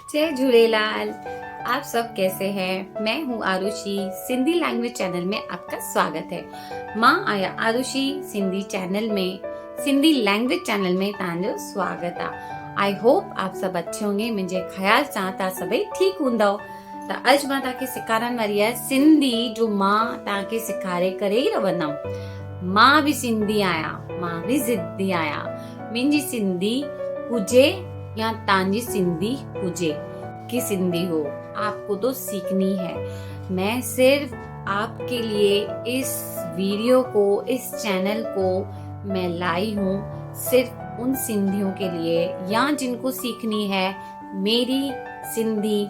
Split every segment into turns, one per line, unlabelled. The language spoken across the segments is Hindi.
जय झूलेलाल। आप सब कैसे हैं? मैं हूँ आरुषि। सिंधी लैंग्वेज चैनल में आपका स्वागत है। मां आया आरुषि सिंधी चैनल में, सिंधी लैंग्वेज चैनल में तव्हांजो स्वागत आहे। आई होप आप सब अच्छे होंगे। मुंहिंजे ख्याल सां तव्हां सभई ठीक हूंदव। त अॼु मां तव्हांखे सेखारण वारी आहे सिंधी, जो मां तव्हांखे सेखारे करे ई रहंदमि। मां बि सिंधी आहियां, मां बि ज़िद्दी आहियां। मुंहिंजी सिंधी हुजे या तांजी सिंधी हुजे कि सिंधी हो, आपको तो सीखनी है। मैं सिर्फ आपके लिए इस वीडियो को, इस चैनल को मैं लाई हूँ सिर्फ उन सिंधियों के लिए या जिनको सीखनी है मेरी सिंधी,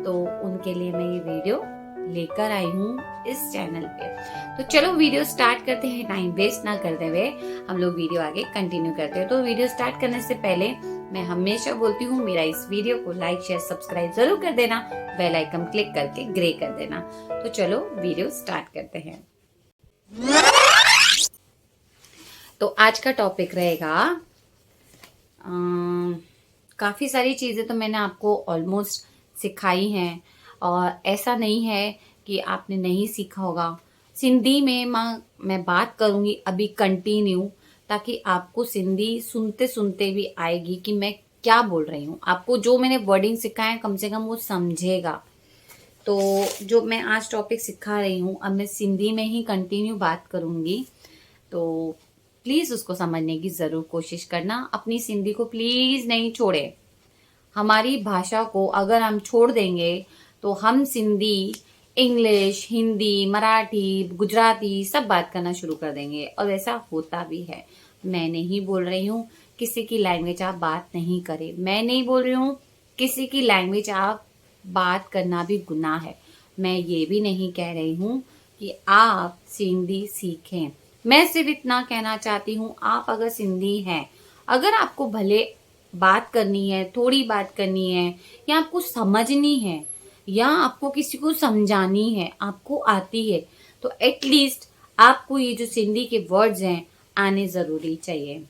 तो उनके लिए मैं ये वीडियो लेकर आई हूँ इस चैनल पे। तो चलो वीडियो स्टार्ट करते हैं। टाइम वेस्ट ना करते हुए हम लोग वीडियो आगे कंटिन्यू करते हैं। तो वीडियो स्टार्ट करने से पहले मैं हमेशा बोलती हूँ, मेरा इस वीडियो को लाइक शेयर सब्सक्राइब जरूर कर देना, बेल आइकन क्लिक करके ग्रे कर देना। तो चलो वीडियो स्टार्ट करते हैं। तो आज का टॉपिक रहेगा, काफी सारी चीजें तो मैंने आपको ऑलमोस्ट सिखाई हैं और ऐसा नहीं है कि आपने नहीं सीखा होगा। सिंधी में मैं बात करूंगी अभी कंटिन्यू, ताकि आपको सिंधी सुनते सुनते भी आएगी कि मैं क्या बोल रही हूँ। आपको जो मैंने वर्डिंग सिखाया कम से कम वो समझेगा। तो जो मैं आज टॉपिक सिखा रही हूँ, अब मैं सिंधी में ही कंटिन्यू बात करूंगी। तो प्लीज उसको समझने की जरूर कोशिश करना। अपनी सिंधी को प्लीज नहीं छोड़े। हमारी भाषा को अगर हम छोड़ देंगे तो हम सिंधी इंग्लिश, हिंदी, मराठी, गुजराती सब बात करना शुरू कर देंगे, और ऐसा होता भी है। मैं नहीं बोल रही हूँ किसी की लैंग्वेज आप बात नहीं करें, मैं नहीं बोल रही हूँ किसी की लैंग्वेज आप बात करना भी गुनाह है। मैं ये भी नहीं कह रही हूँ कि आप सिंधी सीखें। मैं सिर्फ इतना कहना चाहती हूँ, आप अगर सिंधी हैं, अगर आपको भले बात करनी है, थोड़ी बात करनी है, या आपको समझनी है, या आपको किसी को समझानी है, आपको आती है, तो एटलीस्ट आपको ये जो सिंधी के वर्ड्स हैं आने जरूरी चाहिए।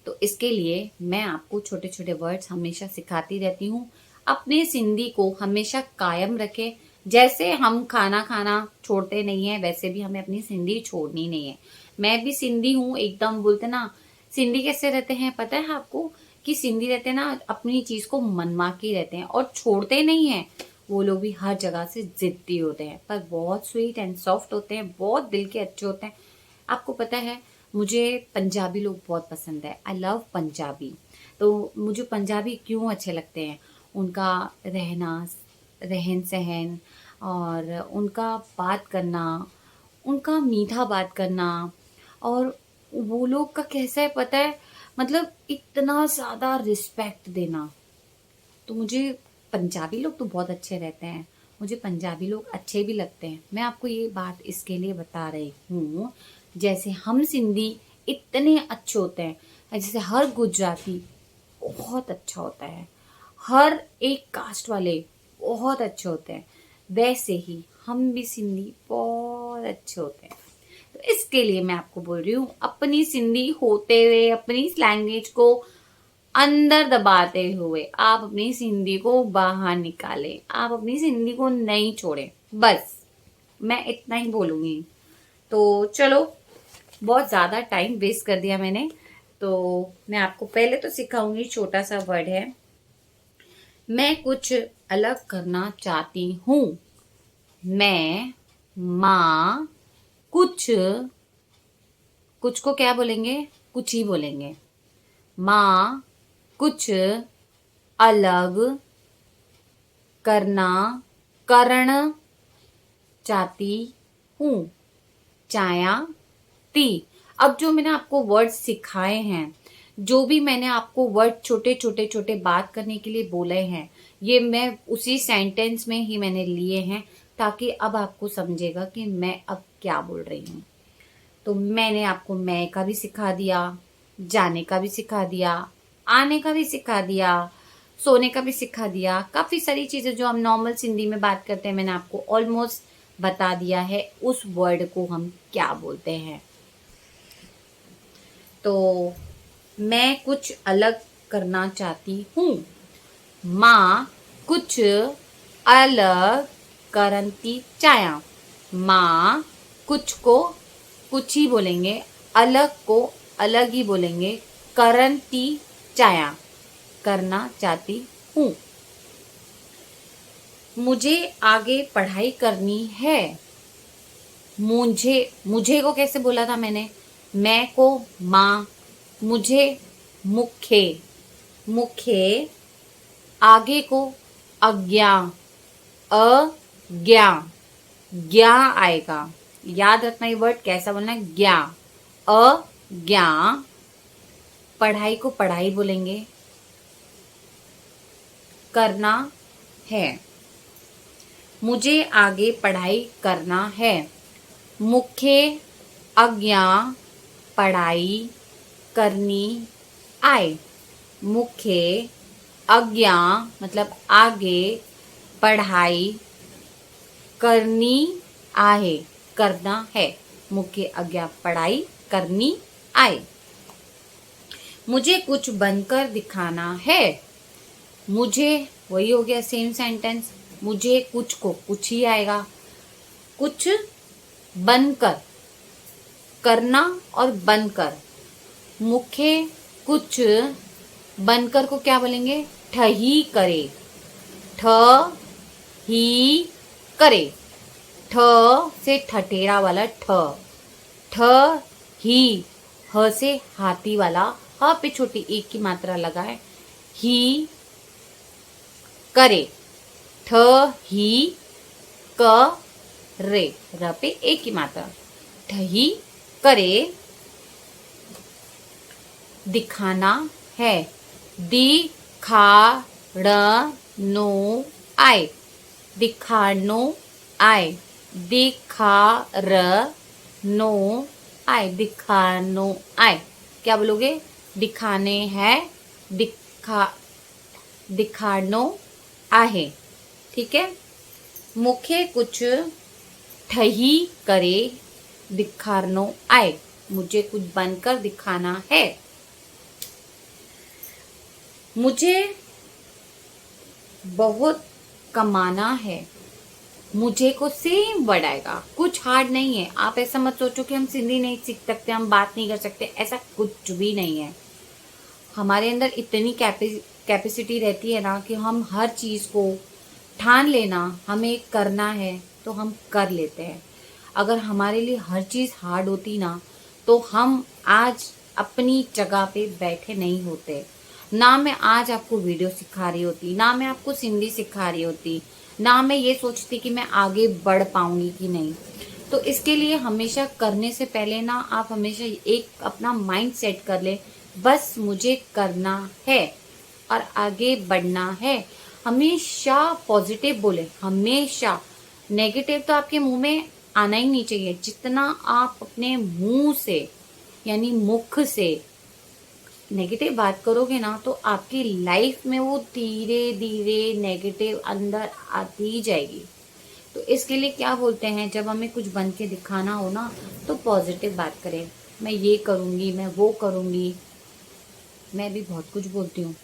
तो इसके लिए मैं आपको छोटे छोटे वर्ड्स हमेशा सिखाती रहती हूँ। अपने सिंधी को हमेशा कायम रखें। जैसे हम खाना खाना छोड़ते नहीं है, वैसे भी हमें अपनी सिंधी छोड़नी नहीं है। मैं भी सिंधी हूँ एकदम। बोलते ना सिंधी कैसे रहते हैं, पता है आपको? कि सिंधी रहते हैं ना, अपनी चीज को मनवा के रहते हैं और छोड़ते नहीं है। वो लोग भी हर जगह से जिद्दी होते हैं, पर बहुत स्वीट एंड सॉफ्ट होते हैं, बहुत दिल के अच्छे होते हैं। आपको पता है, मुझे पंजाबी लोग बहुत पसंद है। I love Punjabi. तो मुझे पंजाबी क्यों अच्छे लगते हैं? उनका रहना, रहन सहन, और उनका बात करना, उनका मीठा बात करना, और वो लोग का कैसा है पता है, मतलब इतना ज्यादा रिस्पेक्ट देना। तो मुझे पंजाबी लोग तो बहुत अच्छे रहते हैं, मुझे पंजाबी लोग अच्छे भी लगते हैं। मैं आपको ये बात इसके लिए बता रही हूँ, जैसे हम सिंधी इतने अच्छे होते हैं, जैसे हर गुजराती बहुत अच्छा होता है, हर एक कास्ट वाले बहुत अच्छे होते हैं, वैसे ही हम भी सिंधी बहुत अच्छे होते हैं। तो इसके लिए मैं आपको बोल रही हूँ, अपनी सिंधी होते हुए अपनी लैंग्वेज को अंदर दबाते हुए आप अपनी सिंधी को बाहर निकालें। आप अपनी सिंधी को नहीं छोड़ें। बस मैं इतना ही बोलूंगी। तो चलो, बहुत ज्यादा टाइम वेस्ट कर दिया मैंने। तो मैं आपको पहले तो सिखाऊंगी, छोटा सा वर्ड है, मैं कुछ अलग करना चाहती हूँ। मैं, माँ, कुछ, कुछ को क्या बोलेंगे? कुछ ही बोलेंगे। माँ कुछ अलग करना, करण चाहती हूँ, चाया ती। अब जो मैंने आपको वर्ड सिखाए हैं, जो भी मैंने आपको वर्ड छोटे छोटे छोटे बात करने के लिए बोले हैं, ये मैं उसी सेंटेंस में ही मैंने लिए हैं, ताकि अब आपको समझेगा कि मैं अब क्या बोल रही हूँ। तो मैंने आपको मैं का भी सिखा दिया, जाने का भी सिखा दिया, आने का भी सिखा दिया, सोने का भी सिखा दिया। काफी सारी चीजें जो हम नॉर्मल सिंधी में बात करते हैं, मैंने आपको ऑलमोस्ट बता दिया है उस वर्ड को हम क्या बोलते हैं। तो मैं कुछ अलग करना चाहती हूँ। माँ कुछ अलग करंती चाया। माँ कुछ को कुछ ही बोलेंगे, अलग को अलग ही बोलेंगे। करंती चाया, करना चाहती हूँ। मुझे आगे पढ़ाई करनी है। मुझे को कैसे बोला था मैंने? मैं को माँ, मुझे मुखे, मुखे, आगे को अज्ञा, अज्ञा, ज्ञा आएगा। याद रखना ये वर्ड कैसा बोलना है, ज्ञा, अज्ञा। पढ़ाई को पढ़ाई बोलेंगे। करना है, मुझे आगे पढ़ाई करना है। मुखे अज्ञा पढ़ाई करनी आए। मुखे अज्ञा मतलब आगे पढ़ाई करनी आहे, करना है। मुखे अज्ञा पढ़ाई करनी आए। मुझे कुछ बनकर दिखाना है। मुझे वही हो गया सेम सेंटेंस। मुझे कुछ को कुछ ही आएगा। कुछ बनकर, करना और बनकर। मुखे कुछ बनकर को क्या बोलेंगे? ठही करे, ठ ही करे। ठ से ठठेरा वाला ठ, ठ ही, ह से हाथी वाला, ह पे छोटी एक की मात्रा लगाए, ही करे। ठ ही क रे, र पे एक की मात्रा। ठही करे, दिखाना है। दिखाड़नो आए, दिखाड़नो आए। दिखारनो आए, दिखानो आए। क्या बोलोगे? दिखाने हैं, दिखाड़नो आहे। ठीक है। मुखे कुछ ठही करे, दिखारनो आए। मुझे कुछ बनकर दिखाना है। मुझे बहुत कमाना है। मुझे को सेम वर्ड आएगा, कुछ हार्ड नहीं है। आप ऐसा मत सोचो कि हम सिंधी नहीं सीख सकते, हम बात नहीं कर सकते, ऐसा कुछ भी नहीं है। हमारे अंदर इतनी कैपेसिटी रहती है ना कि हम हर चीज़ को ठान लेना, हमें करना है तो हम कर लेते हैं। अगर हमारे लिए हर चीज़ हार्ड होती ना तो हम आज अपनी जगह पे बैठे नहीं होते। ना मैं आज आपको वीडियो सिखा रही होती, ना मैं आपको सिंधी सिखा रही होती, ना मैं ये सोचती कि मैं आगे बढ़ पाऊंगी कि नहीं। तो इसके लिए हमेशा करने से पहले ना आप हमेशा एक अपना माइंड सेट कर ले, बस मुझे करना है और आगे बढ़ना है। हमेशा पॉजिटिव बोले, हमेशा। नेगेटिव तो आपके मुंह में आना ही नहीं चाहिए। जितना आप अपने मुंह से यानी मुख से नेगेटिव बात करोगे ना तो आपकी लाइफ में वो धीरे धीरे नेगेटिव अंदर आती ही जाएगी। तो इसके लिए क्या बोलते हैं, जब हमें कुछ बन के दिखाना हो ना तो पॉजिटिव बात करें। मैं ये करूँगी, मैं वो करूँगी। मैं भी बहुत कुछ बोलती हूँ,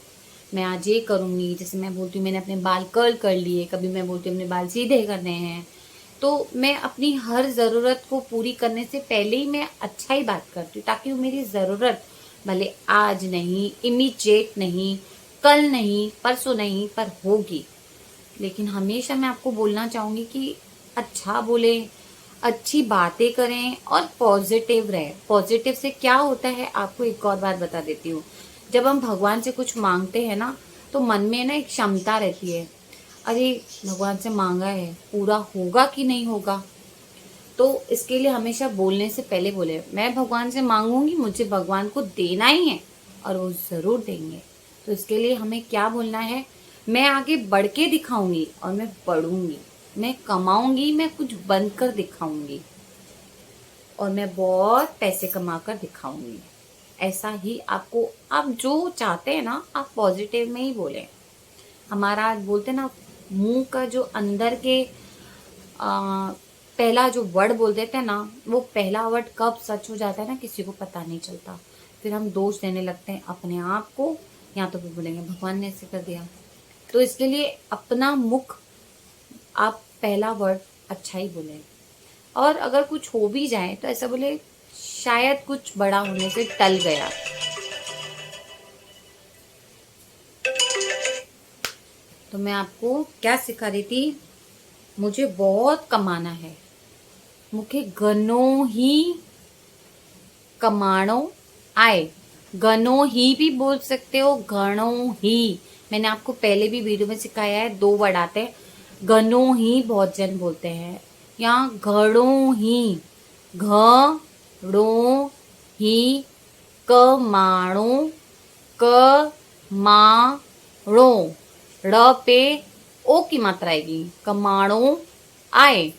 मैं आज ये करूँगी। जैसे मैं बोलती हूँ मैंने अपने बाल कर्ल कर लिए, कभी मैं बोलती हूँ अपने बाल सीधे करने हैं। तो मैं अपनी हर ज़रूरत को पूरी करने से पहले ही मैं अच्छा ही बात करती हूँ, ताकि वो मेरी ज़रूरत भले आज नहीं, इमीडिएट नहीं, कल नहीं, परसों नहीं, पर होगी। लेकिन हमेशा मैं आपको बोलना चाहूँगी कि अच्छा बोले, अच्छी बातें करें और पॉजिटिव रहे। पॉजिटिव से क्या होता है आपको एक और बात बता देती हूँ। जब हम भगवान से कुछ मांगते हैं ना तो मन में ना एक क्षमता रहती है, अरे भगवान से मांगा है, पूरा होगा कि नहीं होगा। तो इसके लिए हमेशा बोलने से पहले बोले, मैं भगवान से मांगूंगी, मुझे भगवान को देना ही है और वो ज़रूर देंगे। तो इसके लिए हमें क्या बोलना है, मैं आगे बढ़ के दिखाऊंगी और मैं बढ़ूंगी, मैं कमाऊंगी, मैं कुछ बनकर दिखाऊंगी और मैं बहुत पैसे कमा कर दिखाऊंगी। ऐसा ही आपको, आप जो चाहते हैं ना आप पॉजिटिव में ही बोलें। हमारा बोलते ना मुंह का जो अंदर के पहला जो वर्ड बोल देते हैं ना, वो पहला वर्ड कब सच हो जाता है ना किसी को पता नहीं चलता। फिर हम दोष देने लगते हैं अपने आप को, या तो फिर बोलेंगे भगवान ने ऐसे कर दिया, तो इसके लिए अपना मुख आप पहला वर्ड अच्छा ही बोले, और अगर कुछ हो भी जाए तो ऐसा बोले शायद कुछ बड़ा होने से टल गया। तो मैं आपको क्या सिखा रही थी, मुझे बहुत कमाना है, मुझे घणो ही कमाणो आए। घणो ही भी बोल सकते हो, घणो ही। मैंने आपको पहले भी वीडियो में सिखाया है, 2 वर्ड आते हैं। घणो ही बहुत जन बोलते हैं, यहाँ घणो ही, घणो ही कमाणो, कमाणो, र पे ओ की मात्रा आएगी, कमाणो आए।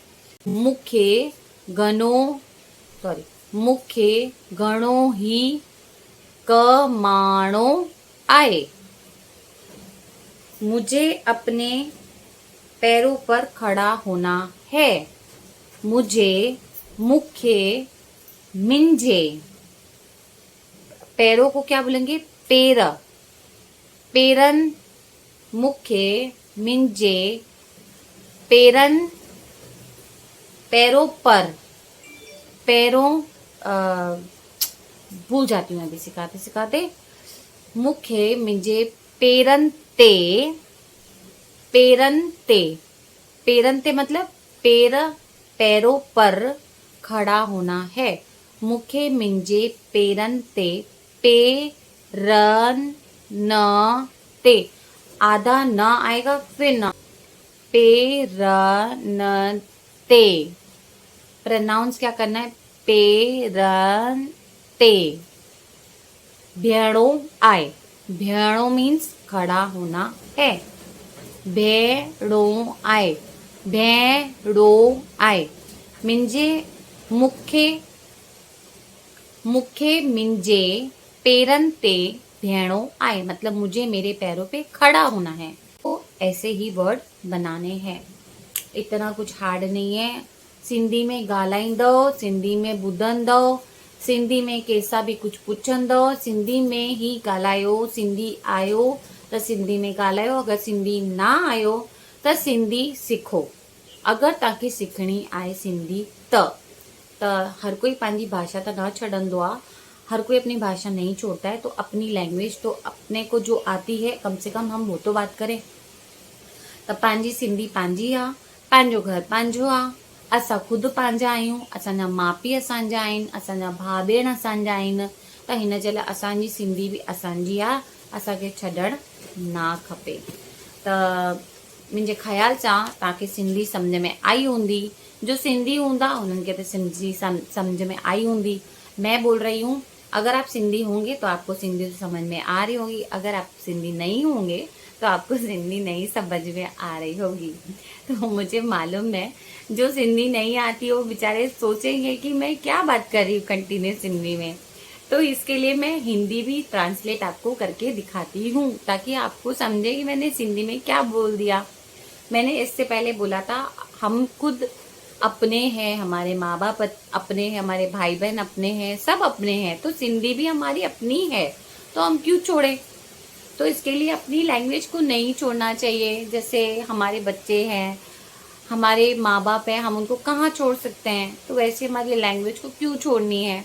मुखे घणो, सॉरी, मुखे घणो ही कमाणो आए। मुझे अपने पैरों पर खड़ा होना है। मुझे, मुखे, मिंजे, पैरों को क्या बोलेंगे, पैर, पेरन, मुखे, मिंजे, पेरन, पैरों पर, पैरों, भूल जाती हूँ अभी सिखाते सिखाते। मुखे मिंजे पेरन ते, पेरन ते, पेरन ते मतलब पैर, पैरों पर खड़ा होना है। मुखे मिंजे पेरन ते, पेरन न ते, आधा न आएगा फिर न, पेरन ते, प्रोनाउंस क्या करना है, पेरन ते। भेड़ो आए, भेड़ो मीन्स खड़ा होना है। भेड़ो आए, भेड़ो आए। मिंजे, मुखे, मुखे मिंजे पेरन ते भेड़ो आए, मतलब मुझे मेरे पैरों पे खड़ा होना है। तो ऐसे ही वर्ड बनाने हैं, इतना कुछ हार्ड नहीं है। सिंधी में ॻाल्हाईंदो, सिंधी में ॿुधंदो, सिंधी में कंहिंसां बि कुछ पुछंदो, सिंधी में ही ॻाल्हायो। सिंधी आयो त सिंधी में ॻाल्हायो, अगर सिंधी ना आयो त सिंधी सिखो। अगर तव्हांखे सिखणी आहे सिंधी त हर कोई पंहिंजी भाषा त न छॾंदो आहे, हर कोई अपनी भाषा नहीं छोड़ता है। तो अपनी लैंग्वेज तो अपने को जो आती है कम से कम हम वो तो बात करें। त पंहिंजी सिंधी पंहिंजी आहे, पंहिंजो घर पंहिंजो आहे, असां ख़ुदि पंहिंजा आहियूं, असांजा माउ पीउ असांजा आहिनि, असांजा भाउ भेण असांजा आहिनि। त हिन जे लाइ असांजी सिंधी बि असांजी आहे, असांखे छॾणु न खपे। त मुंहिंजे ख़्याल सां तव्हांखे सिंधी सम्झ में आई हूंदी। जो सिंधी हूंदा उन्हनि खे त सिंधी समझ में आई हूंदी। मैं बोल रही हूँ, अगर आप सिंधी होंगे तो आपको सिंधी समझ में आ रही होगी, अगर आप सिंधी नहीं होंगे तो आपको सिंधी नहीं समझ में आ रही होगी। तो मुझे मालूम है जो सिंधी नहीं आती वो बेचारे सोचेंगे कि मैं क्या बात कर रही हूँ कंटिन्यूस सिंधी में। तो इसके लिए मैं हिंदी भी ट्रांसलेट आपको करके दिखाती हूँ, ताकि आपको समझे कि मैंने सिंधी में क्या बोल दिया। मैंने इससे पहले बोला था हम खुद अपने हैं, हमारे माँ बाप अपने हैं, हमारे भाई बहन अपने हैं, सब अपने हैं। तो सिंधी भी हमारी अपनी है, तो हम क्यों छोड़े। तो इसके लिए अपनी लैंग्वेज को नहीं छोड़ना चाहिए। जैसे हमारे बच्चे हैं, हमारे माँ बाप हैं, हम उनको कहाँ छोड़ सकते हैं, तो वैसे हमारी लैंग्वेज को क्यों छोड़नी है।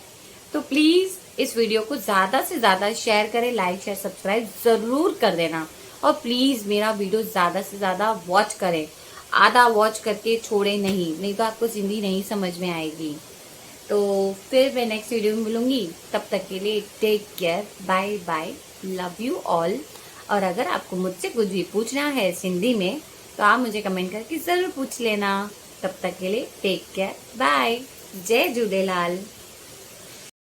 तो प्लीज़ इस वीडियो को ज़्यादा से ज़्यादा शेयर करें, लाइक शेयर सब्सक्राइब ज़रूर कर देना। और प्लीज़ मेरा वीडियो ज़्यादा से ज़्यादा वॉच करें, आधा वॉच करके छोड़े नहीं तो आपको सिंधी नहीं समझ में आएगी। तो फिर मैं नेक्स्ट वीडियो में मिलूंगी, तब तक के लिए take care, bye bye, love you all. और अगर आपको मुझसे कुछ भी पूछना है सिंधी में तो आप मुझे कमेंट करके ज़रूर पूछ लेना। तब तक के लिए टेक केयर, बाय, जय झूलेलाल।